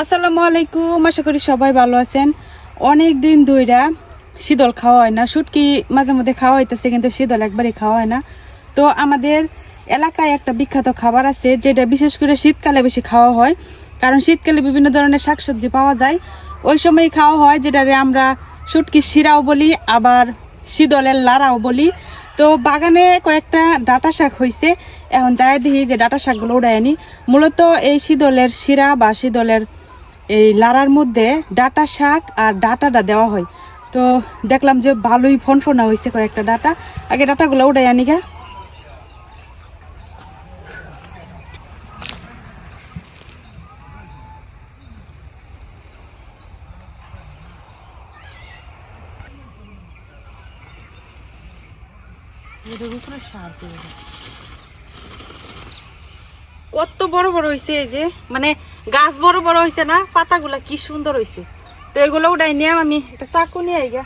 আসসালামু আলাইকুম, আশা করি সবাই ভালো আছেন। অনেক দিন ধইরা শীতল খাওয়া হয় না, শুটকি মাঝে মধ্যে খাওয়া হইতেছে, কিন্তু শীতল একবারই খাওয়া হয় না। তো আমাদের এলাকায় একটা বিখ্যাত খাবার আছে, যেটা বিশেষ করে শীতকালে বেশি খাওয়া হয়, কারণ শীতকালে বিভিন্ন ধরনের শাকসবজি পাওয়া যায়। ওই সময় খাওয়া হয়, যেটারে আমরা শুটকির শিরাও বলি, আবার শীতলের লাড়াও বলি। তো বাগানে কয়েকটা ডাঁটা শাক হয়েছে, এখন যাই দেখি যে ডাঁটা শাকগুলো উড়াই আনি। মূলত এই শীতলের শিরা বা শীতলের এই লাড়ার মধ্যে ডাঁটা শাক আর ডাঁটাটা দেওয়া হয়। তো দেখলাম যে ভালোই ফনফনা হয়েছে কয়েকটা ডাঁটা, আগে ডাঁটাগুলো উড়াই আনি গা। কত বড় বড় হয়েছে, এই যে মানে গাছ বড় বড় হয়েছে না, পাতাগুলা কি সুন্দর হয়েছে। তো এগুলো উঠাই নিয়ে আমি একটা চাকু নিয়ে আইগা।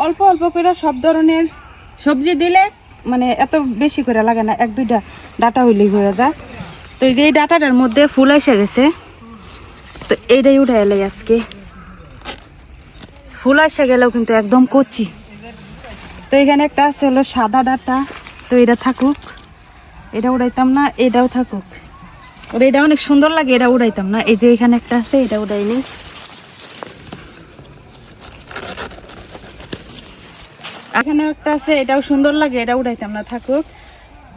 অল্প অল্প করে সব ধরনের সবজি দিলে মানে এত বেশি করে লাগে না, এক দুইটা ডাটা হইলেই হয়ে যায়। তো এই যে এই ডাটাটার মধ্যে ফুল এসে গেছে, তো এইটাই উঠাই এলাই আজকে। ফুল এসে গেলেও কিন্তু একদম কচি। তো এখানে একটা আছে হলো সাদা ডাটা, তো এটা থাকুক, এটা উড়াইতাম না, এটাও থাকুক। ওর এটা অনেক সুন্দর লাগে, এটা উড়াইতাম না। এই যে এখানে একটা আছে, এটা উড়াইনি। এখানে একটা আছে, এটাও সুন্দর লাগে, এটা উড়াইতাম না, থাকুক।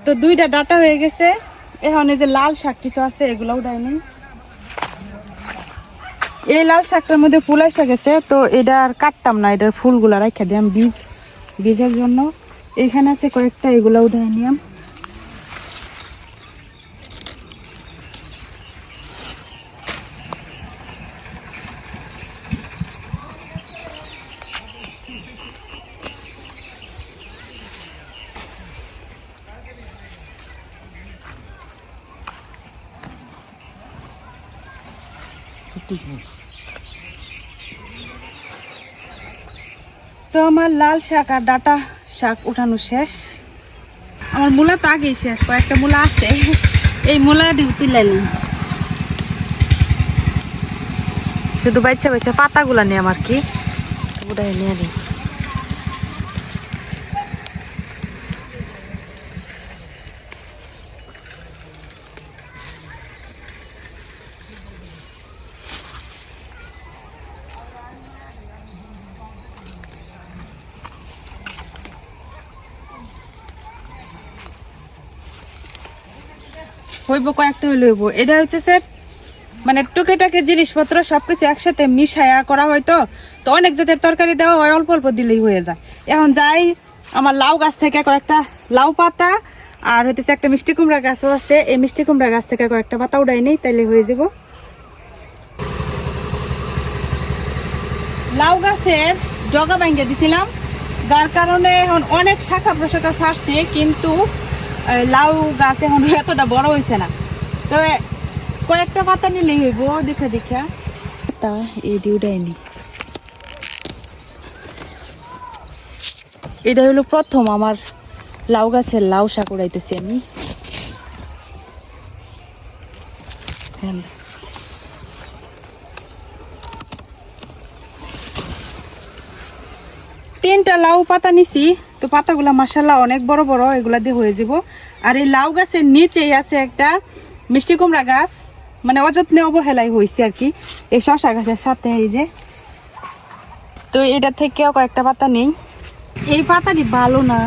তো দুইটা ডাটা হয়ে গেছে। এখন এই যে লাল শাক কিছু আছে, এগুলো উড়াইনি। এই লাল শাকটার মধ্যে ফুল এসে গেছে, তো এটা আর কাটতাম না, এটার ফুলগুলা রাখা দিলাম বীজের জন্য। এখানে আছে কয়েকটা, এগুলো উঠাই নিলাম। তো আমার লাল শাক আর ডাটা শাক উঠানো শেষ। আমার মূলা তো আগেই শেষ, কয়েকটা মূলা আছে, এই মূলা দিয়ে তুলাইলাম। শুধু বাচ্চা বাচ্চা পাতাগুলা নিয়ে আমার কি উঠাই নিয়ে দিই। হইব কয়েকটা হইলে হইব। এটা হচ্ছে মানে টুকেটাকে জিনিসপত্র সবকিছু একসাথে মিশায়া করা হয়। তো অনেক জাতের তরকারি দেওয়া হয়, অল্প অল্প দিলেই হয়ে যায়। এখন যাই, আমার লাউ গাছ থেকে কয়েকটা লাউ পাতা আর হইতেছে একটা মিষ্টি কুমড়া গাছও আছে, এই মিষ্টি কুমড়া গাছ থেকে কয়েকটা পাতা উঠাই নেই, তাইলে হয়ে যাব। লাউ গাছের ডগা ভাঙ্গে দিছিলাম, যার কারণে এখন অনেক শাখা প্রশাখা ছাড়ছে, কিন্তু লাউ গাছ এখন এতটা বড় হয়েছে না। তো কয়েকটা পাতা নিলেই হইব, দেখা দেখা তা এই ডিউডাইনি। এটা হলো প্রথম আমার লাউ গাছের লাউ শাক উড়াইতেছি আমি। তিনটা লাউ পাতা নিছি, তো পাতাগুলা মাশাআল্লাহ অনেক বড় বড়, এগুলা দিয়ে হয়ে যাব। আর এই লাউ গাছের নিচেই আছে একটা মিষ্টি কুমড়া গাছ, মানে অযত্নে অবহেলায় হয়েছে আর কি, এই শশা গাছের সাথে। এই যে, তো এটা থেকেও কয়েকটা পাতা নেই। এই পাতাটি ভালো না,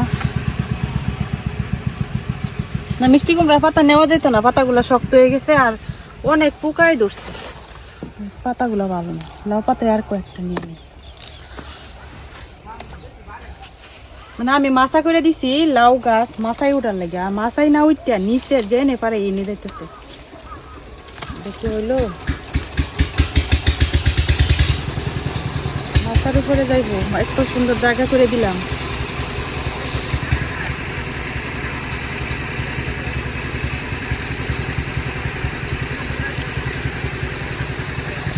না মিষ্টি কুমড়ার পাতা নেওয়া যেত না, পাতাগুলো শক্ত হয়ে গেছে আর অনেক পোকায় ধরছে, পাতাগুলো ভালো না। লাউ পাতায় আর কয়েকটা নিয়ে নেই। মানে আমি মাছা করে দিছি লাউ গাছ মাছাই উঠার লাগে, আর মাছাই না উঠতে নিচে যে নে পারে এনে যাইতেছে। দেখতে হইলো মাথার উপরে যাইবো, এত সুন্দর জায়গা করে দিলাম।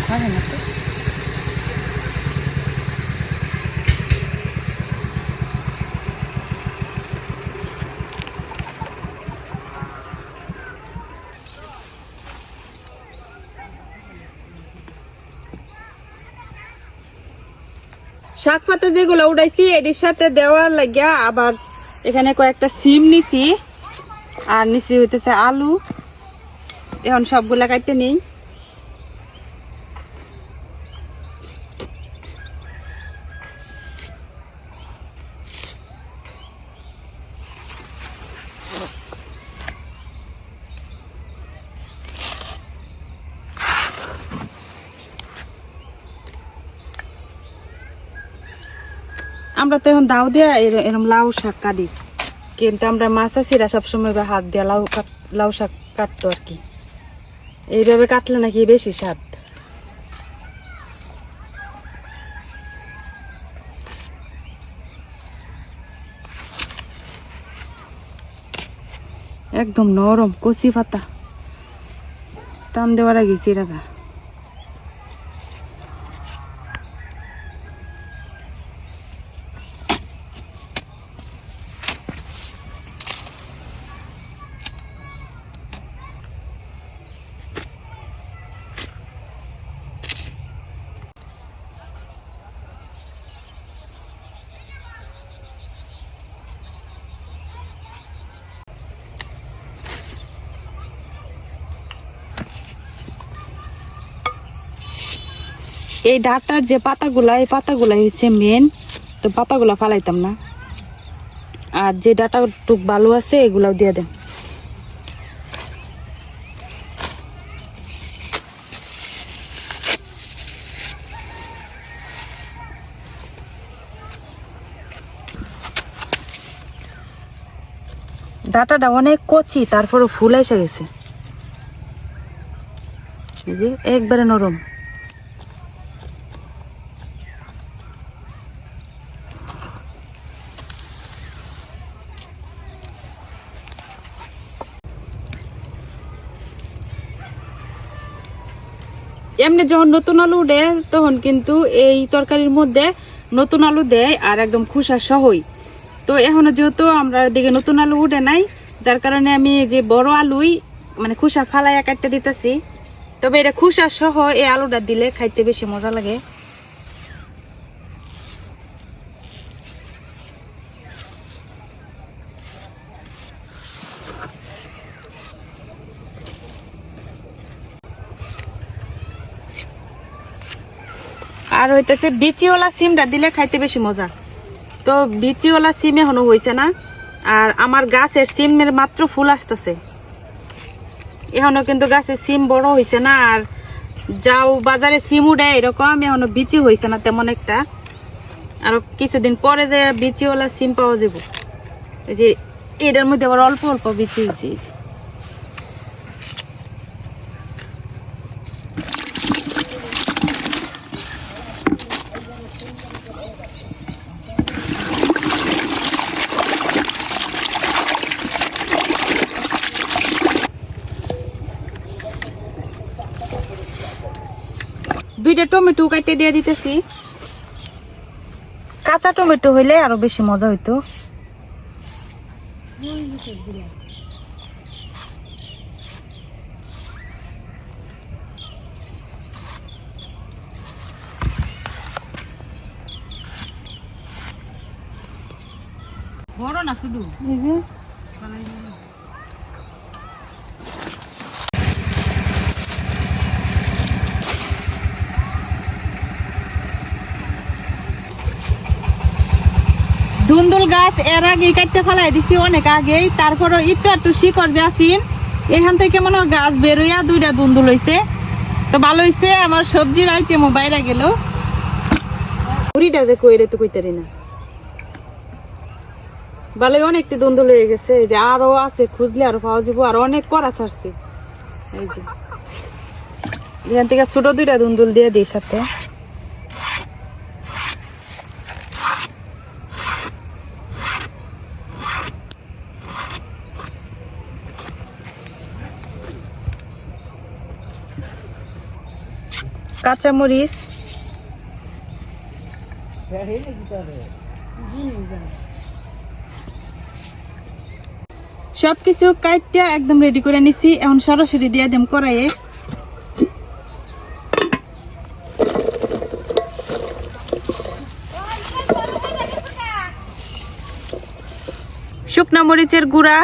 হয় না তো, শাক পাতা যেগুলো উঠাইছি এটির সাথে দেওয়ার লাগিয়া আবার এখানে কয়েকটা সিম নিছি আর নিচে হইতেছে আলু। এখন সবগুলা কাটতে নেই। আমরা তো এখন দাও দিয়া এরকম লাউ শাক কাটি, কিন্তু আমরা মাছ আছিরা সবসময় হাত দিয়া লাউ শাক কাটতো আর কি। এইভাবে কাটলে নাকি বেশি স্বাদ। একদম নরম কচি পাতা, টান দেওয়ার আগে চিরা যা। এই ডাটার যে পাতাগুলা, এই পাতাগুলাই হচ্ছে মেন, তো পাতাগুলা ফালাইতাম না। আর যে ডাটা টুক ভালো আছে এগুলাও দিয়ে দেন। ডাটাটা অনেক কচি, তারপরে ফুল এসে গেছে, একবারে নরম। এমনি যখন নতুন আলু উঠে তখন কিন্তু এই তরকারির মধ্যে নতুন আলু দেয় আর একদম খোসা সহই। তো এখনো যেহেতু আমরা দিকে নতুন আলু উঠে নাই, যার কারণে আমি যে বড় আলুই মানে খোসা ফালাই কাটতে দিতেছি। তবে এটা খোসা সহ এই আলুটা দিলে খাইতে বেশি মজা লাগে। আর হইতেছে বিচিওয়ালা সিমটা দিলে খাইতে বেশি মজা। তো বিচিওয়ালা সিম এখনো হয়েছে না, আর আমার গাছের সিমের মাত্র ফুল আসতেছে, এখনো কিন্তু গাছের সিম বড় হয়েছে না। আর যাও বাজারে সিম উঠে এরকম এখনো বিচি হয়েছে না তেমন একটা। আর কিছুদিন পরে যে বিচিওয়ালা সিম পাওয়া যাবে। এই যে এটার মধ্যে আবার অল্প অল্প বিচি হয়েছে। দুইটা টমেটো কাটে দিয়ে দিতেছি। কাঁচা টমেটো হইলে আরো বেশি মজা হইতো। বড় না শুধু ধুন্দুল গাছ এর আগে কাটতে ফেলাই দিছি অনেক আগেই। তারপরে একটু একটু শিকড় যে আসিন এখান থেকে মনে হয় গাছ বেরোইয়া দুইটা ধুন্দুল হয়েছে। তো ভালো হয়েছে, আমার সবজির আইটেমও বাইরে গেল। পুরিটা যে কইরে তো কইতারি না, ভালোই অনেকটি ধুন্দুল হয়ে গেছে। যে আরো আছে, খুঁজলে আরো পাওয়া যাবো। আর অনেক করা ছাড়ছে। এই যে এখান থেকে ছোট দুইটা ধুন্দুল দিয়ে দিই সাথে। কাঁচামরিচ, সবকিছু কাটতে একদম রেডি করে নিছি। এখন সরাসরি দিয়ে দেম কড়াইয়ে। শুকনা মরিচের গুঁড়া।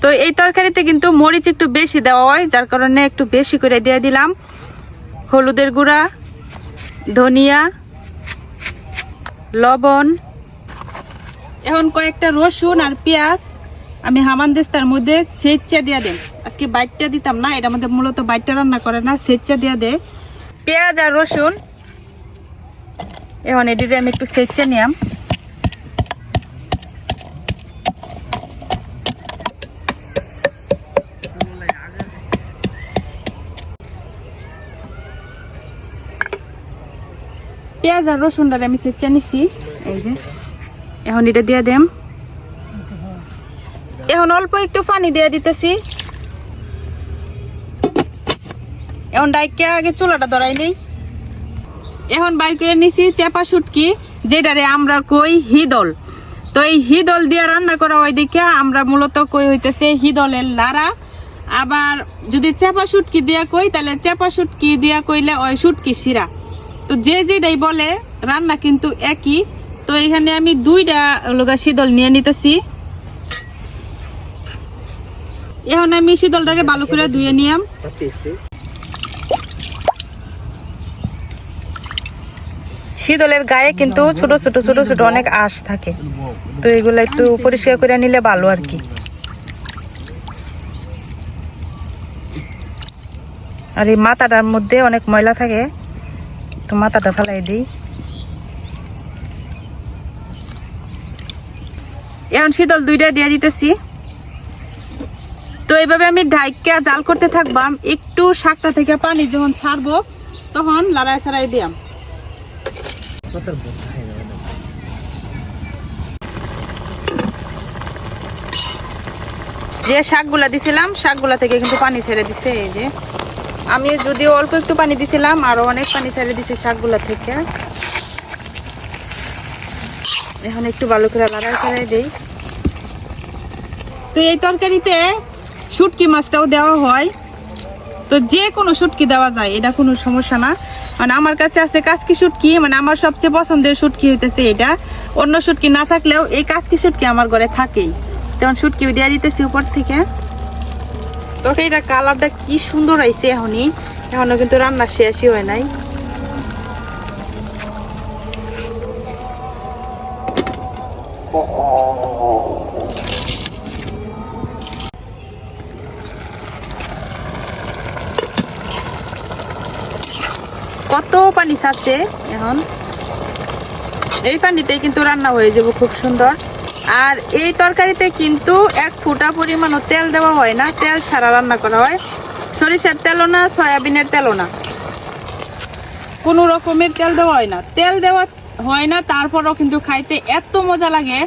তো এই তরকারিতে কিন্তু মরিচ একটু বেশি দেওয়া হয়, যার কারণে একটু বেশি করে দিয়ে দিলাম। হলুদের গুঁড়া, ধনিয়া, লবণ। এখন কয়েকটা রসুন আর পেঁয়াজ আমি হামানদিস্তার মধ্যে সেচ্চা দিয়ে দেন। আজকে বাইটটা দিতাম না, এটার মধ্যে মূলত বাইটটা রান্না করে না, সেচ্চা দিয়ে দে। পেঁয়াজ আর রসুন এখন এটিতে আমি একটু সেচ্চা নিলাম। পেঁয়াজ আর রসুনটা আমি সেচ্চা নিছি, এই যে এখন এটা দিয়ে দেম। এখন অল্প একটু পানি দিয়ে দিতেছি। এখন ডাইকে আগে চুলাটা ধরাই নেই। এখন বাইর করে নিছি চেপা শুটকি, যেটারে আমরা কই হিদল। তো এই হিদল দিয়ে রান্না করা হয় দেখে আমরা মূলত কই হইতেছে হিদলের লাড়া। আবার যদি চেপা শুটকি দিয়া কই তাহলে চেপা শুটকি দিয়া কইলে ওই শুটকি শিরা। তো যে যেটাই বলে রান্না কিন্তু একই। তো এখানে আমি 2টা লগা শীতল নিয়ে নিতেছি। এখন আমি শীতলটাকে ভালো করে ধুয়ে নিলাম। শীতলের গায়ে কিন্তু ছোট ছোট ছোট ছোট অনেক আঁশ থাকে, তো এগুলো একটু পরিষ্কার করে নিলে ভালো আর কি। আর এই মাথাটার মধ্যে অনেক ময়লা থাকে, তো মাথাটা ফেলাই দিই। এখন শীতল 2টা দিয়ে দিতেছি। তো এইভাবে আমি ঢাইকা জাল করতে থাকবাম। একটু শাকটা থেকে পানি যখন ছাড়বো তখন লড়াই ছাড়াই দিয়াম। যে শাকগুলা দিছিলাম শাকগুলা থেকে কিন্তু পানি ছেড়ে দিছে। এই যে আমি যদিও অল্প একটু পানি দিছিলাম, আরো অনেক পানি ছেড়ে দিছে শাকগুলা থেকে। এখন একটু ভালো করে লড়াই ছাড়াই দেই। তো এই তরকারিতে শুটকি মাছটাও দেওয়া হয়, তো যে কোনো শুটকি দেওয়া যায়, এটা কোনো সমস্যা না। মানে আমার কাছে আছে কাসকি শুটকি, মানে আমার সবচেয়ে পছন্দের শুটকি হইতেছে এটা। অন্য শুটকি না থাকলেও এই কাসকি শুটকি আমার ঘরে থাকেই। তখন শুটকি দিয়ে দিতেছি উপর থেকে। তরকারিটা কালারটা কি সুন্দর আইছে এখনই, এখনো কিন্তু রান্না শেষই হয় নাই। কত পানি ছাড়ছে এখন, এই পানিতেই কিন্তু রান্না হয়ে যাবে খুব সুন্দর। আর এই তরকারিতে কিন্তু 1 ফোঁটা পরিমাণও তেল দেওয়া হয় না, তেল ছাড়া রান্না করা হয়। সরিষার তেলও না, সয়াবিনের তেলও না, কোনো রকমের তেল দেওয়া হয় না। তেল দেওয়া হয় না, তারপরও কিন্তু খাইতে এত মজা লাগে,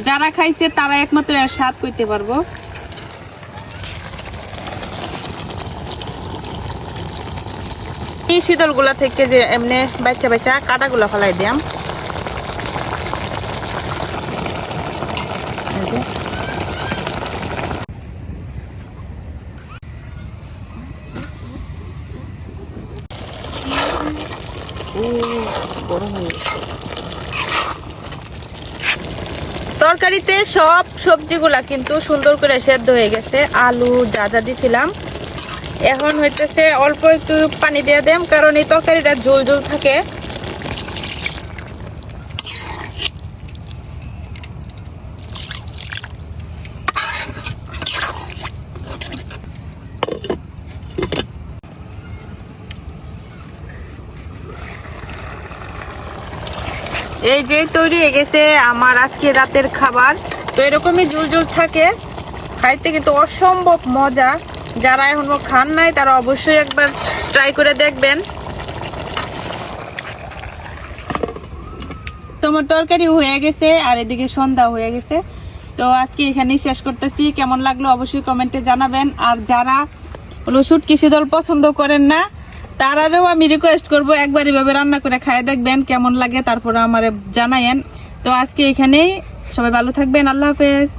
যারা খাইছে তারা একমাত্র এর স্বাদ করতে পারবো। এই শীতলগুলা থেকে যে এমনি বাচ্চা বাচ্চা কাটাগুলা ফেলাই দিয়াম। তরকারিতে সব সবজিগুলা কিন্তু সুন্দর করে সেদ্ধ হয়ে গেছে, আলু যা যা দিছিলাম। এখন হইতেছে অল্প একটু পানি দিয়ে দেম, কারণ এই তরকারিটা ঝোল ঝোল থাকে। এই যে তৈরি হয়ে গেছে আমার আজকে রাতের খাবার। তো এরকমই ঝোল ঝোল থাকে, খাইতে কিন্তু অসম্ভব মজা। যারা এখনো খান নাই তারা অবশ্যই একবার ট্রাই করে দেখবেন। তোমার তরকারি হয়ে গেছে আর এদিকে সন্ধ্যা হয়ে গেছে। তো আজকে এখানেই শেষ করতেছি। কেমন লাগলো অবশ্যই কমেন্টে জানাবেন। আর যারা শুটকি শীতল পছন্দ করেন না তারাও আমি রিকোয়েস্ট করব একবার এভাবে রান্না করে খায় দেখবেন কেমন লাগে, তারপরে আমারে জানায়েন। তো আজকে এখানেই, সবাই ভালো থাকবেন, আল্লাহ হাফেজ।